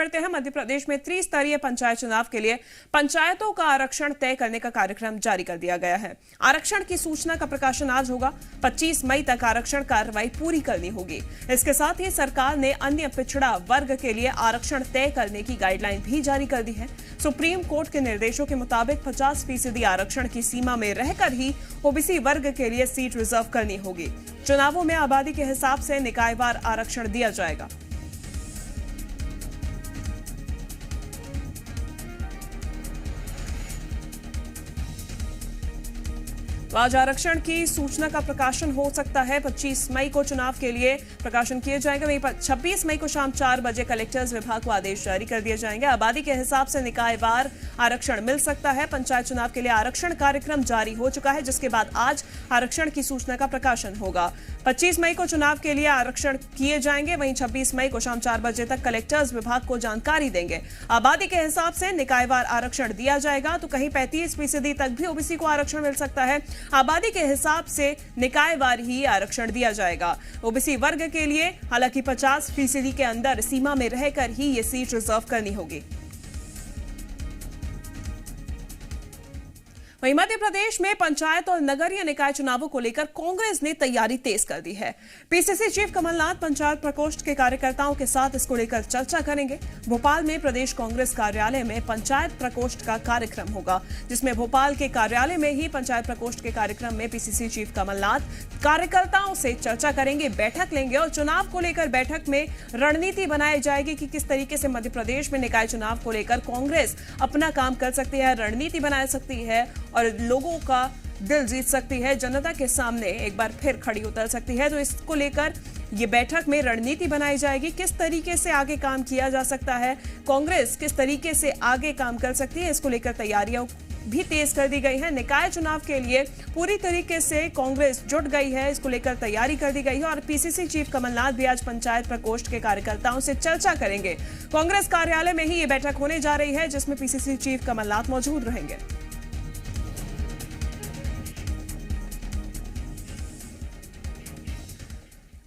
बढ़ते हैं। मध्य प्रदेश में त्रिस्तरीय पंचायत चुनाव के लिए पंचायतों का आरक्षण तय करने का कार्यक्रम जारी कर दिया गया है। आरक्षण की सूचना का प्रकाशन आज होगा। 25 मई तक आरक्षण कार्रवाई पूरी करनी होगी। इसके साथ ही सरकार ने अन्य पिछड़ा वर्ग के लिए आरक्षण तय करने की गाइडलाइन भी जारी कर दी है। सुप्रीम कोर्ट के निर्देशों के मुताबिक 50% आरक्षण की सीमा में रहकर ही ओबीसी वर्ग के लिए सीट रिजर्व करनी होगी। चुनावों में आबादी के हिसाब से निकायवार आरक्षण दिया जाएगा। तो आज आरक्षण की सूचना का प्रकाशन हो सकता है। 25 मई को चुनाव के लिए प्रकाशन किए जाएंगे। वहीं 26 मई को शाम 4 बजे कलेक्टर्स विभाग को आदेश जारी कर दिए जाएंगे। आबादी के हिसाब से निकायवार आरक्षण मिल सकता है। पंचायत चुनाव के लिए आरक्षण कार्यक्रम जारी हो चुका है, जिसके बाद आज आरक्षण की सूचना का प्रकाशन होगा। 25 मई को चुनाव के लिए आरक्षण किए जाएंगे। वहीं 26 मई को शाम 4 बजे तक कलेक्टर्स विभाग को जानकारी देंगे। आबादी के हिसाब से निकायवार आरक्षण दिया जाएगा, तो कहीं 35% तक भी ओबीसी को आरक्षण मिल सकता है। आबादी के हिसाब से निकायवार ही आरक्षण दिया जाएगा। ओबीसी वर्ग के लिए हालांकि 50% के अंदर सीमा में रहकर ही ये सीट रिजर्व करनी होगी। वहीं मध्य प्रदेश में पंचायत और नगरीय निकाय चुनावों को लेकर कांग्रेस ने तैयारी तेज कर दी है। पीसीसी चीफ कमलनाथ पंचायत प्रकोष्ठ के कार्यकर्ताओं के साथ इसको लेकर चर्चा करेंगे। भोपाल में प्रदेश कांग्रेस कार्यालय में पंचायत प्रकोष्ठ का कार्यक्रम होगा, जिसमें भोपाल के कार्यालय में ही पंचायत प्रकोष्ठ के कार्यक्रम में पीसीसी चीफ कमलनाथ कार्यकर्ताओं से चर्चा करेंगे, बैठक लेंगे और चुनाव को लेकर बैठक में रणनीति बनाई जाएगी कि किस तरीके से मध्य प्रदेश में निकाय चुनाव को लेकर कांग्रेस अपना काम कर सकती है, रणनीति बना सकती है और लोगों का दिल जीत सकती है, जनता के सामने एक बार फिर खड़ी उतर सकती है। तो इसको लेकर ये बैठक में रणनीति बनाई जाएगी, किस तरीके से आगे काम किया जा सकता है, कांग्रेस किस तरीके से आगे काम कर सकती है, इसको लेकर तैयारियां भी तेज कर दी गई है। निकाय चुनाव के लिए पूरी तरीके से कांग्रेस जुट गई है, इसको लेकर तैयारी कर दी गई है और पीसीसी चीफ कमलनाथ भी आज पंचायत प्रकोष्ठ के कार्यकर्ताओं से चर्चा करेंगे। कांग्रेस कार्यालय में ही ये बैठक होने जा रही है, जिसमें पीसीसी चीफ कमलनाथ मौजूद रहेंगे।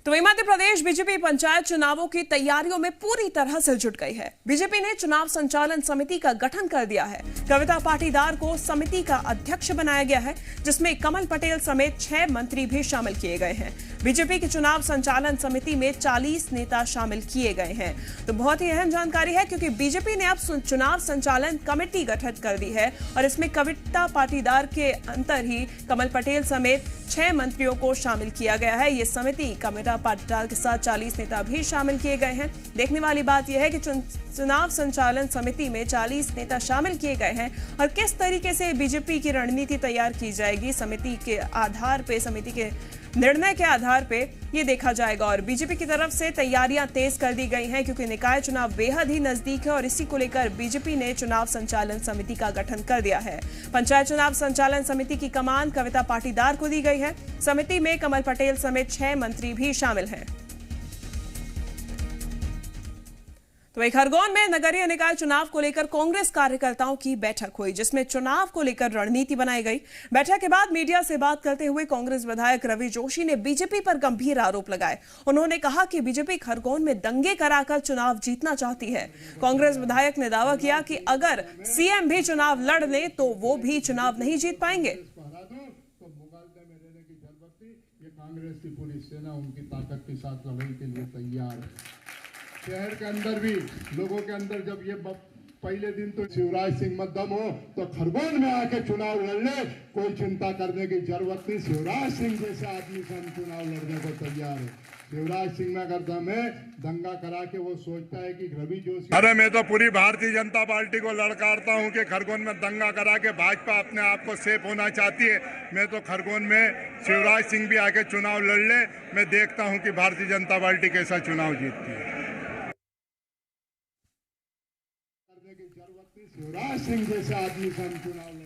तो वहीं मध्य प्रदेश बीजेपी पंचायत चुनावों की तैयारियों में पूरी तरह से जुट गई है। बीजेपी ने चुनाव संचालन समिति का गठन कर दिया है। कविता पाटीदार को समिति का अध्यक्ष बनाया गया है, जिसमें कमल पटेल समेत 6 मंत्री भी शामिल किए गए हैं। बीजेपी की चुनाव संचालन समिति में 40 नेता शामिल किए गए हैं। तो बहुत ही अहम जानकारी है, क्योंकि बीजेपी ने अब चुनाव संचालन कमेटी गठित कर दी है और इसमें कविता पाटीदार के अंतर ही कमल पटेल समेत 6 मंत्रियों को शामिल किया गया है। ये समिति कविता पाटीदार के साथ 40 नेता भी शामिल किए गए हैं। देखने वाली बात यह है कि चुनाव संचालन समिति में 40 नेता शामिल किए गए हैं और किस तरीके से बीजेपी की रणनीति तैयार की जाएगी, समिति के आधार पे, समिति के निर्णय के आधार पे ये देखा जाएगा। और बीजेपी की तरफ से तैयारियां तेज कर दी गई हैं, क्योंकि निकाय चुनाव बेहद ही नजदीक है और इसी को लेकर बीजेपी ने चुनाव संचालन समिति का गठन कर दिया है। पंचायत चुनाव संचालन समिति की कमान कविता पाटीदार को दी गई है। समिति में कमल पटेल समेत 6 मंत्री भी शामिल हैं। तो वहीं खरगोन में नगरीय निकाय चुनाव को लेकर कांग्रेस कार्यकर्ताओं की बैठक हुई, जिसमें चुनाव को लेकर रणनीति बनाई गई। बैठक के बाद मीडिया से बात करते हुए कांग्रेस विधायक रवि जोशी ने बीजेपी पर गंभीर आरोप लगाए। उन्होंने कहा कि बीजेपी खरगोन में दंगे कराकर चुनाव जीतना चाहती है। कांग्रेस विधायक ने दावा किया कि अगर सीएम भी चुनाव लड़ ले तो वो भी चुनाव नहीं जीत पाएंगे। कांग्रेस की पूरी सेना उनकी ताकत के साथ लड़ाई के लिए तैयार है। शहर के अंदर भी लोगों के अंदर जब ये पहले दिन तो शिवराज सिंह में दम हो तो खरगोन में आके चुनाव लड़ ले, कोई चिंता करने की जरूरत नहीं। शिवराज सिंह जैसे आदमी से हम चुनाव लड़ने को तैयार है। शिवराज सिंह में अगर दम है, दंगा करा के वो सोचता है कि रवि जोशी, अरे मैं तो पूरी भारतीय जनता पार्टी को लड़काता हूं कि खरगोन में दंगा करा के भाजपा अपने आप को सेफ होना चाहती है। मैं तो खरगोन में शिवराज सिंह भी आके चुनाव लड़ ले, मैं देखता हूं कि भारतीय जनता पार्टी कैसा चुनाव जीतती है। शिवराज सिंह जैसे आदमी से हम चुनाव